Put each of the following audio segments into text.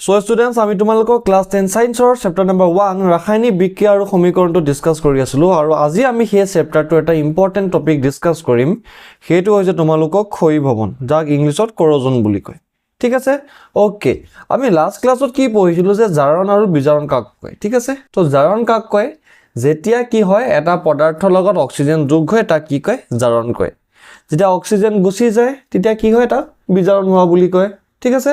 So students, আমি তোমালোকক class 10 সায়েন্সৰ chapter number 1 ৰাসায়নিক বিক্ৰিয়া আৰু সমীকৰণটো ডিসকাস কৰি আছিলো আৰু আজি আমি সেই চেপ্টাৰটো এটা ইম্পৰ্টেন্ট টপিক ডিসকাস কৰিম সেইটো হৈছে তোমালোকক ক্ষয় ভৱন যাক ইংলিছত কৰজন বুলি কয় ঠিক আছে ওকে আমি লাষ্ট ক্লাছত কি পঢ়িছিলো যে জাৰণ আৰু বিজাৰণ কাক কয় ঠিক আছে তো জাৰণ কাক কয় যেতিয়া কি হয় এটা পদাৰ্থৰ লগত অক্সিজেন যোগ হয় তাক কি কয় জাৰণ কয় যেতিয়া অক্সিজেন গুচি যায় তেতিয়া কি হয় তাক বিজাৰণ হোৱা বুলি কয় ঠিক আছে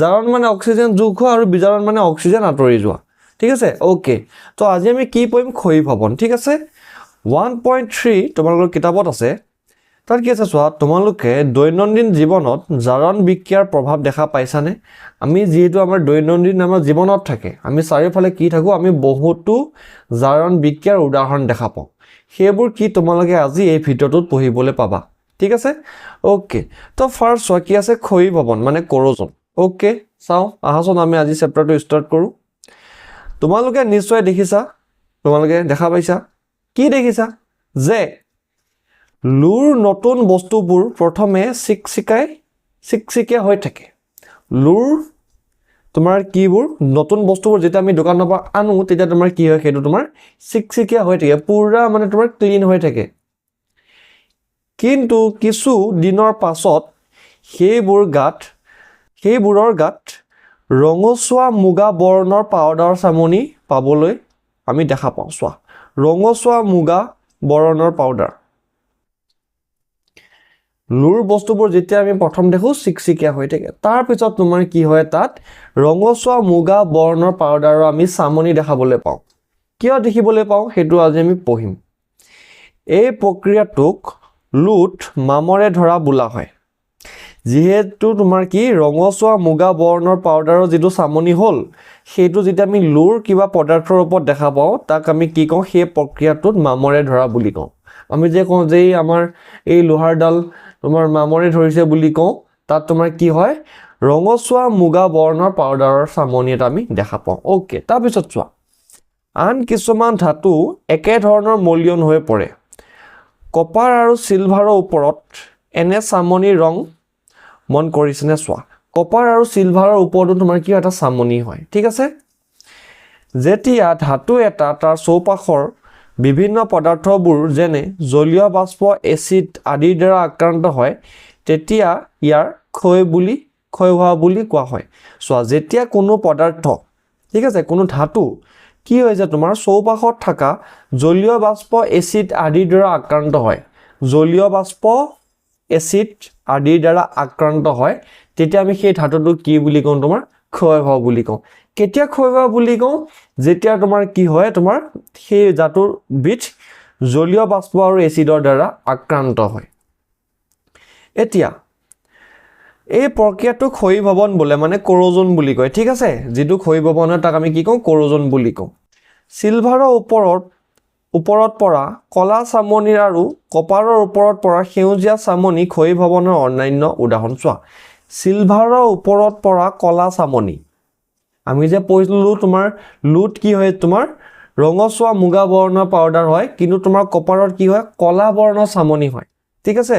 জাৰণ মানে অক্সিজেন যোগ হোৱা আৰু বিজাৰণ মানে অক্সিজেন আঁতৰি যোৱা ঠিক আছে ওকে তো আজি আমি কি পঢ়িম ক্ষয় ভৱন ঠিক আছে 1.3 তোমালোকৰ কিতাপত আছে তাত কি আছে চোৱা তোমালোকে দৈনন্দিন জীৱনত জাৰণ বিক্ৰিয়াৰ প্ৰভাৱ দেখা পাইছানে আমি যেহেতু আমাৰ দৈনন্দিন আমাৰ জীৱনত থাকে আমি চাৰিওফালে কি থাকো আমি বহুতো জাৰণ বিক্ৰিয়াৰ উদাহৰণ দেখা পাওঁ সেইবোৰ কি তোমালোকে আজি এই ভিডিঅ'টোত পঢ়িবলৈ পাবা ঠিক আছে ওকে তো ফাৰ্স্ট চোৱা কি আছে ক্ষয় ভৱন মানে কৰজন ওকে চাও আহাচোন আমি আজি চেপ্টাৰটো ষ্টাৰ্ট কৰো তোমালোকে নিশ্চয় দেখিছা তোমালোকে দেখা পাইছা কি দেখিছা যে লুৰ নতুন বস্তুবোৰ প্ৰথমে চিকচিকিয়া হৈ থাকে লুৰ তোমাৰ কিবোৰ নতুন বস্তুবোৰ যেটা আমি দোকানৰ পৰা আনো তেতিয়া তোমাৰ কি হয় সেইটো তোমাৰ চিকচিকিয়া হৈ থাকে পুৰা মানে তোমাৰ ক্লিন হৈ থাকে কিন্তু কিছু দিনৰ পাছত সেইবোৰৰ গাত ৰঙচুৱা মুগা বৰ্ণৰ পাউডাৰ চামনি পাবলৈ আমি দেখা পাওঁ চোৱা ৰঙচুৱা মুগা বৰণৰ পাউডাৰ লুৰ বস্তুবোৰ যেতিয়া আমি প্ৰথম দেখো চিকচিকিয়া হৈ থাকে তাৰ পিছত তোমাৰ কি হয় তাত ৰঙচুৱা মুগা বৰ্ণৰ পাউডাৰৰ আমি চামনি দেখাবলৈ পাওঁ কিয় দেখিবলৈ পাওঁ সেইটো আজি আমি পঢ়িম এই প্ৰক্ৰিয়াটোক লুট মামৰে ধৰা বোলা হয় যেহেতু তোমাৰ কি ৰঙচুৱা মুগা বৰ্ণৰ পাউডাৰৰ যেটো চামনি হল সেইটো যেতিয়া আমি লুৰ কিবা পদাৰ্থৰ ওপৰত দেখা পাওঁ তাক আমি কি কওঁ সেই প্ৰক্ৰিয়াটোত মামৰে ধৰা বুলি কওঁ আমি যে কওঁ যে আমাৰ এই লোহাৰডাল তোমাৰ মামৰে ধৰিছে বুলি কওঁ তাত তোমাৰ কি হয় ৰঙচুৱা মুগা বৰ্ণৰ পাউডাৰৰ চামনি এটা আমি দেখা পাওঁ ওকে তাৰ পিছত চোৱা আন কিছুমান ধাতু একে ধৰণৰ মলিয়ন হৈ পৰে কপাৰ আৰু সিলভাৰৰ ওপৰত এনে চামনি ৰং মন কৰিছেনে চোৱা কপাৰ আৰু সিলভাৰৰ ওপৰতো তোমাৰ কি এটা চামনি হয় ঠিক আছে যেতিয়া ধাতু এটা তাৰ চৌপাশৰ বিভিন্ন পদাৰ্থবোৰ যেনে জলীয় বাষ্প এচিড আদিৰ দ্বাৰা আক্ৰান্ত হয় তেতিয়া ইয়াৰ ক্ষয় হোৱা বুলি কোৱা হয় চোৱা যেতিয়া কোনো পদাৰ্থ ঠিক আছে কোনো ধাতু কি হয় যে তোমাৰ চৌপাশত থকা জলীয় বাষ্প এচিড আদিৰ দ্বাৰা আক্ৰান্ত হয় জলীয় বাষ্প এচিড আদিৰ দ্বাৰা আক্ৰান্ত হয় তেতিয়া আমি সেই ধাতুটো কি বুলি কওঁ তোমাৰ ক্ষয় হোৱা বুলি কওঁ কেতিয়া ক্ষয় হোৱা বুলি কওঁ যেতিয়া তোমাৰ কি হয় তোমাৰ সেই ধাতুৰ বিট জলীয় বাষ্প আৰু এচিডৰ দ্বাৰা আক্ৰান্ত হয় এতিয়া এই প্ৰক্ৰিয়াটোক ক্ষয় ভৱন বোলে মানে কৰজন বুলি কয় ঠিক আছে যেটো ক্ষয় ভৱন তাক আমি কি কওঁ কৰজন বুলি কওঁ সিলভাৰৰ ওপৰত পৰা কলা চামনি আৰু কপাৰৰ ওপৰত পৰা সেউজীয়া চামনি ক্ষয় ভৱনৰ অন্যান্য উদাহৰণ চোৱা সিলভাৰৰ ওপৰত পৰা কলা চামনি আমি যে পঢ়িলো তোমাৰ লুট কি হয় তোমাৰ ৰঙচুৱা মুগা বৰ্ণৰ পাউডাৰ হয় কিন্তু তোমাৰ কপাৰত কি হয় কলা বৰ্ণৰ চামনি হয় ঠিক আছে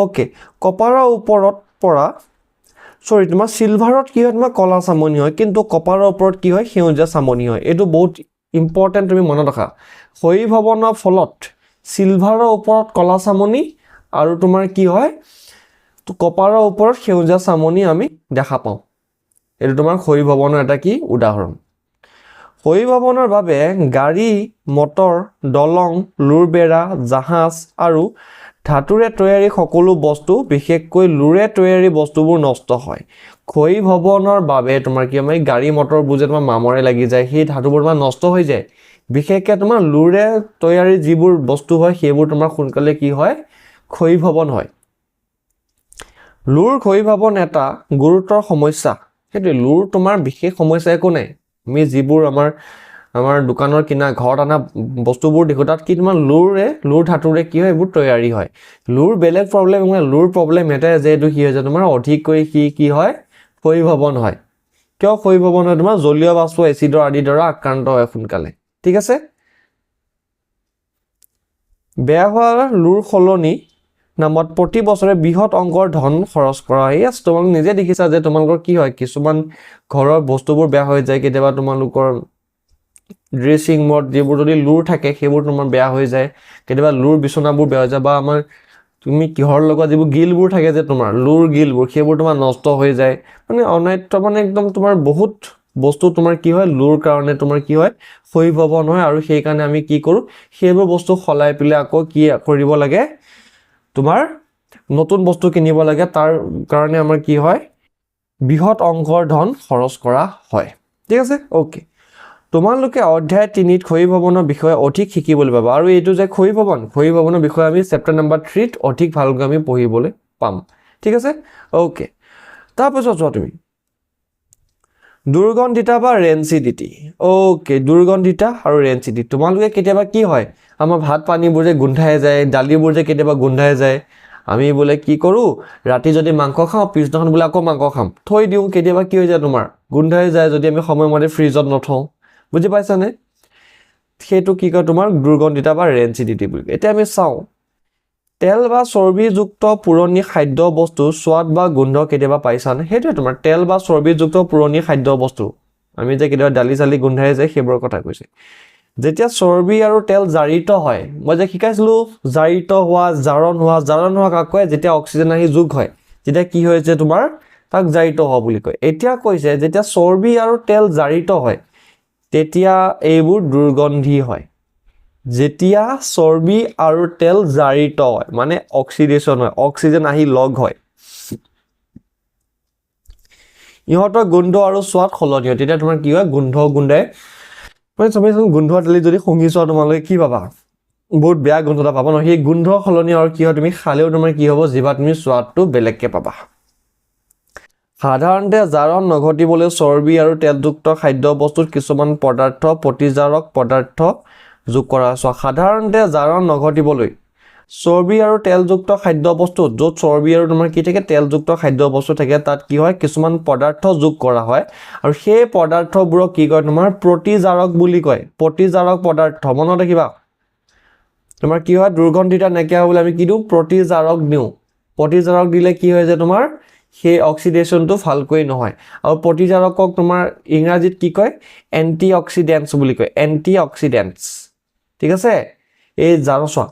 ওকে কপাৰৰ ওপৰত পৰা তোমাৰ সিলভাৰত কি হয় তোমাৰ কলা চামনি হয় কিন্তু কপাৰৰ ওপৰত কি হয় সেউজীয়া চামনি হয় এটো বহুত ইম্পৰ্টেন্ট তুমি মনত ৰাখা ক্ষয় ভৱনৰ ফলত সিলভাৰৰ ওপৰত কলা চামনি আৰু তোমাৰ কি হয় তো কপাৰৰ ওপৰত সেউজীয়া চামনি আমি দেখা পাওঁ এটো তোমাৰ ক্ষয় ভৱনৰ এটা কি উদাহৰণ ক্ষয় ভৱনৰ বাবে গাড়ী মটৰ দলং লুৰবেৰা জাহাজ আৰু ধাতুৰে তৈয়াৰী সকলো বস্তু বিশেষকৈ লুৰে তৈয়াৰী বস্তুবোৰ নষ্ট হয় ক্ষয় ভৱনৰ বাবে তোমাৰ কি আমি গাড়ী মটৰ বুজে তোমাৰ মামৰে লাগি যায় সেই ধাতুবোৰ তোমাৰ নষ্ট হৈ যায় বিশেষকৈ তোমাৰ লুৰে তৈয়াৰী যিবোৰ বস্তু হয় সেইবোৰ তোমাৰ সোনকালে কি হয় ক্ষয় ভৱন হয় লুৰ ক্ষয় ভৱন এটা গুৰুতৰ সমস্যা সেইটো লুৰ তোমাৰ বিশেষ সমস্যা একো নাই আমি যিবোৰ আমাৰ দোকানৰ কিনা ঘৰত আনা বস্তুবোৰ দেখো তাত কি তোমাৰ লুৰ ধাতুৰে কি হয় এইবোৰ তৈয়াৰী হয় লুৰ বেলেগ প্ৰবলেম মানে লুৰ প্ৰবলেম এটা যে এটো কি হয় যে তোমাৰ অধিককৈ কি হয় ক্ষয় ভৱন হয় কিয় ক্ষয় ভৱন হয় তোমাৰ জলীয় বাষ্প এচিডৰ আদিৰ দ্বাৰা আক্ৰান্ত হয় সোনকালে ঠিক আছে বেয়া হোৱা লুৰ খলনি নামত প্ৰতি বছৰে বৃহৎ অংকৰ ধন খৰচ কৰা হয় ইয়াত তোমালোকে নিজে দেখিছা যে তোমালোকৰ কি হয় কিছুমান ঘৰৰ বস্তুবোৰ বেয়া হৈ যায় কেতিয়াবা তোমালোকৰ ড্ৰেছিং মড যিবোৰ যদি লুৰ থাকে সেইবোৰ তোমাৰ বেয়া হৈ যায় কেতিয়াবা লুৰ বিছনাবোৰ বেয়া হৈ যায় বা আমাৰ তুমি কিহৰ লগত যিবোৰ গিলবোৰ থাকে যে তোমাৰ লুৰ গিলবোৰ সেইবোৰ তোমাৰ নষ্ট হৈ যায় মানে অনাইত মানে একদম তোমাৰ বহুত বস্তু তোমাৰ কি হয় লুৰ কাৰণে তোমাৰ কি হয় ক্ষয়ীভৱন হয় আৰু সেই কাৰণে আমি কি কৰো সেইবোৰ বস্তু খলাই পিলে আকৌ কি কৰিব লাগে তোমাৰ নতুন বস্তু কিনিব লাগে তাৰ কাৰণে আমাৰ কি হয় বৃহৎ অংকৰ ধন খৰচ কৰা হয় ঠিক আছে ওকে তোমালোকে অধ্যায় 3ত ক্ষয়ীভৱনৰ বিষয়ে অধিক শিকিবলৈ পাবা আৰু এইটো যে ক্ষয়ীভৱনৰ বিষয়ে আমি চেপ্টাৰ নম্বৰ 3ত অধিক ভালকৈ আমি পঢ়িবলৈ পাম ঠিক আছে ওকে তাৰপিছত চোৱা তুমি দুৰ্গন্ধিতা বা ৰেঞ্চিডিটি ওকে দুৰ্গন্ধিতা আৰু ৰেঞ্চিডিটি তোমালোকে কেতিয়াবা কি হয় আমাৰ ভাত পানীবোৰ যে গোন্ধাই যায় দালিবোৰ যে কেতিয়াবা গোন্ধাই যায় আমি বোলে কি কৰো ৰাতি যদি মাংস খাওঁ পিছদিনাখন বোলে আকৌ মাংস খাম থৈ দিওঁ কেতিয়াবা কি হৈ যায় তোমাৰ গোন্ধাই যায় যদি আমি সময়মতে ফ্ৰিজত নথওঁ বুজি পাইছানে সেইটো কি কয় তোমাৰ দুৰ্গন্ধিতা বা ৰেঞ্চিডিটি বুলি এতিয়া আমি চাওঁ তেল বা চৰ্বিযুক্ত পুৰণি খাদ্য বস্তু স্বাদ বা গোন্ধ কেতিয়াবা পাইছানে সেইটোৱে তোমাৰ তেল বা চৰ্বিযুক্ত পুৰণি খাদ্য বস্তু আমি যে কেতিয়াবা দালি চালি গোন্ধাই যায় সেইবোৰৰ কথা কৈছে যেতিয়া চৰ্বি আৰু তেল জাৰিত হয় মই যে শিকাইছিলো জাৰিত হোৱা জাৰণ হোৱা কাক কয় যেতিয়া অক্সিজেন আহি যোগ হয় যেতিয়া কি হৈছে তোমাৰ তাক জাৰিত হোৱা বুলি কয় এতিয়া কৈছে যেতিয়া চৰ্বি আৰু তেল জাৰিত হয় তেতিয়া এইবোৰ দুৰ্গন্ধি হয় যেতিয়া চৰ্বি আৰু তেল জাৰিত হয় মানে অক্সিডেশ্যন হয় অক্সিজেন আহি লগ হয় ইহঁতৰ গোন্ধ আৰু স্বাদ সলনি হয় তেতিয়া তোমাৰ কি হয় গোন্ধ গুন্ধাই মানে চাবিচোন গোন্ধ তেলি যদি শুঙি চোৱা তোমালোকে কি পাবা বহুত বেয়া গোন্ধ এটা পাবা ন সেই গোন্ধ সলনি আৰু কি হয় তুমি খালেও তোমাৰ কি হ'ব জিভাত তুমি স্বাদটো বেলেগকে পাবা সাধাৰণতে জাৰণ নঘটিবলৈ চৰ্বি আৰু তেলযুক্ত খাদ্য বস্তুত কিছুমান পদাৰ্থ প্ৰতিজাৰক পদাৰ্থ যোগ কৰা আছে সাধাৰণতে জাৰণ নঘটিবলৈ চৰ্বি আৰু তেলযুক্ত খাদ্য বস্তু য'ত চৰ্বি আৰু তোমাৰ কি থাকে তেলযুক্ত খাদ্য বস্তু থাকে তাত কি হয় কিছুমান পদাৰ্থ যোগ কৰা হয় আৰু সেই পদাৰ্থবোৰক কি কয় তোমাৰ প্ৰতিজাৰক বুলি কয় প্ৰতিজাৰক পদাৰ্থ মনত ৰাখিবা তোমাৰ কি হয় দুৰ্গন্ধিতা নাইকিয়া হ'বলৈ আমি কি দিওঁ প্ৰতিজাৰক দিওঁ প্ৰতিজাৰক দিলে কি হয় যে তোমাৰ সেই অক্সিডেশ্যনটো ভালকৈ নহয় আৰু প্ৰতিজাৰকক তোমাৰ ইংৰাজীত কি কয় এন্টি অক্সিডেন্টছ বুলি কয় এন্টি অক্সিডেন্টছ ঠিক আছে এই জাৰণ চোৱা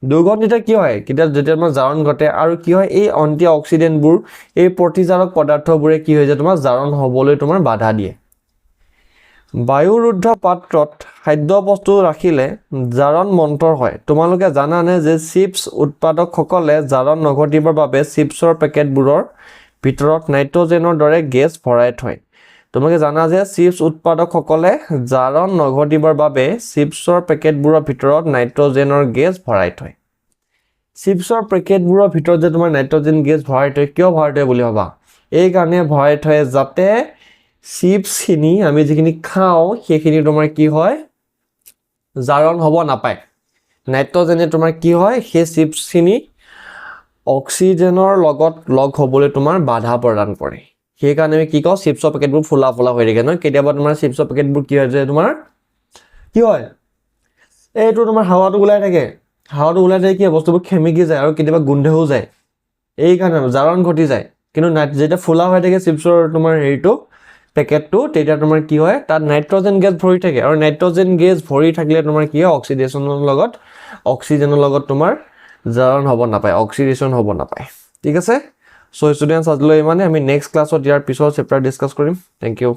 দুৰ্গন্ধিতা কি হয় যেতিয়া তোমাৰ জাৰণ ঘটে আৰু কি হয় এই এন্টি অক্সিডেন্টবোৰ এই প্ৰতিজাৰক পদাৰ্থবোৰে কি হৈ যায় তোমাৰ জাৰণ হ'বলৈ তোমাৰ বাধা দিয়ে বায়ুৰুদ্ধ পাত্ৰত খাদ্য বস্তু ৰাখিলে জাৰণ মন্থৰ হয় তোমালোকে জানানে যে চিপছ উৎপাদকসকলে জাৰণ নঘটিবৰ বাবে চিপছৰ পেকেটবোৰৰ ভিতৰত নাইট্ৰজেনৰ দৰে গেছ ভৰাই থয় তোমালোকে জানা যে চিপছ উৎপাদকসকলে জাৰণ নঘটিবৰ বাবে চিপছৰ পেকেটবোৰৰ ভিতৰত নাইট্ৰজেনৰ গেছ ভৰাই থয় চিপছৰ পেকেটবোৰৰ ভিতৰত যে তোমাৰ নাইট্ৰজেন গেছ ভৰাই থয় কিয় ভৰাই থয় বুলি ভাবা এই কাৰণে ভৰাই থয় যাতে চিপছখিনি আমি যিখিনি খাওঁ সেইখিনি তোমাৰ কি হয় জাৰণ হ'ব নাপায় নাইট্ৰজেনে তোমাৰ কি হয় সেই চিপছখিনি অক্সিজেনৰ লগত লগ হ'বলৈ তোমাৰ বাধা প্ৰদান কৰে সেইকাৰণে আমি কি কওঁ চিপছৰ পেকেটবোৰ ফুলা হৈ থাকে ন কেতিয়াবা তোমাৰ চিপছৰ পেকেটবোৰ কি হয় যে তোমাৰ কি হয় এইটো তোমাৰ হাৱাটো ওলাই থাকে কি বস্তুবোৰ খেমিকি যায় আৰু কেতিয়াবা গোন্ধও যায় এই কাৰণে জাৰণ ঘটি যায় কিন্তু যেতিয়া ফুলা হৈ থাকে চিপছৰ তোমাৰ হেৰিটো পেকেটটো তেতিয়া তোমাৰ কি হয় তাত নাইট্ৰজেন গেছ ভৰি থাকে আৰু নাইট্ৰজেন গেছ ভৰি থাকিলে তোমাৰ কি হয় অক্সিজেনৰ লগত তোমাৰ জাৰণ হ'ব নাপায় অক্সিডেশ্যন হ'ব নাপায় ঠিক আছে সো ষ্টুডেন্টস আজিলৈ ইমানে আমি নেক্সট ক্লাছত ইয়াৰ পিছৰ চেপ্টাৰ ডিসকাস কৰিম থ্যাংক ইউ